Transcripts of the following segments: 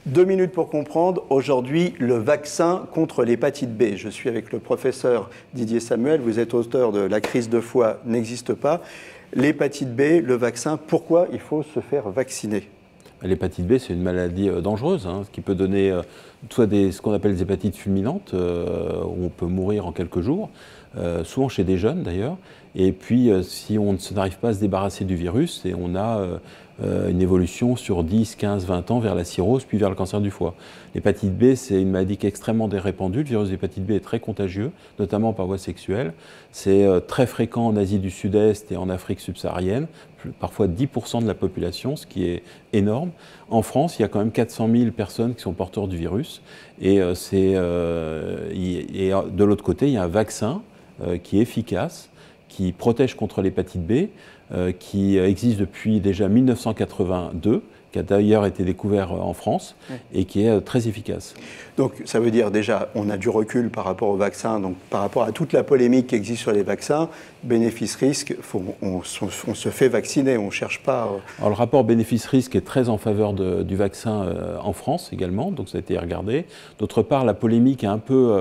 2 minutes pour comprendre. Aujourd'hui, le vaccin contre l'hépatite B. Je suis avec le professeur Didier Samuel. Vous êtes auteur de La crise de foie n'existe pas. L'hépatite B, le vaccin, pourquoi il faut se faire vacciner? L'hépatite B, c'est une maladie dangereuse, qui peut donner soit ce qu'on appelle des hépatites fulminantes, où on peut mourir en quelques jours, souvent chez des jeunes d'ailleurs. Et puis, si on n'arrive pas à se débarrasser du virus, et on a une évolution sur 10, 15, 20 ans vers la cirrhose, puis vers le cancer du foie. L'hépatite B, c'est une maladie qui est extrêmement répandue. Le virus d'hépatite B est très contagieux, notamment par voie sexuelle. C'est très fréquent en Asie du Sud-Est et en Afrique subsaharienne, parfois 10% de la population, ce qui est énorme. En France, il y a quand même 400 000 personnes qui sont porteurs du virus. Et de l'autre côté, il y a un vaccin qui est efficace, qui protège contre l'hépatite B, qui existe depuis déjà 1982, qui a d'ailleurs été découvert en France et qui est très efficace. Donc ça veut dire déjà, on a du recul par rapport au vaccin, donc par rapport à toute la polémique qui existe sur les vaccins, bénéfice-risque, on se fait vacciner, on ne cherche pas... Alors le rapport bénéfice-risque est très en faveur du vaccin en France également, donc ça a été regardé. D'autre part, la polémique a un peu,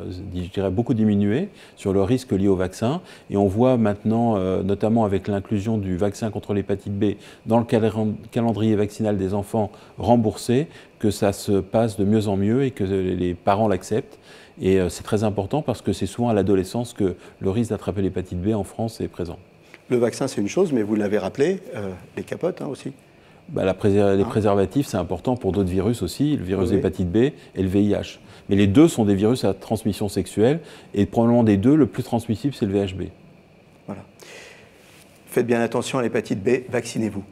je dirais, beaucoup diminué sur le risque lié au vaccin. Et on voit maintenant, notamment avec l'inclusion du vaccin contre l'hépatite B dans le calendrier vaccinal des enfants remboursés, que ça se passe de mieux en mieux et que les parents l'acceptent. Et c'est très important parce que c'est souvent à l'adolescence que le risque d'attraper l'hépatite B en France est présent. Le vaccin, c'est une chose, mais vous l'avez rappelé, les capotes aussi. Les préservatifs, c'est important pour d'autres virus aussi, le virus d'hépatite B et le VIH. Mais les deux sont des virus à transmission sexuelle et probablement des deux, le plus transmissible, c'est le VHB. Voilà. Faites bien attention à l'hépatite B, vaccinez-vous.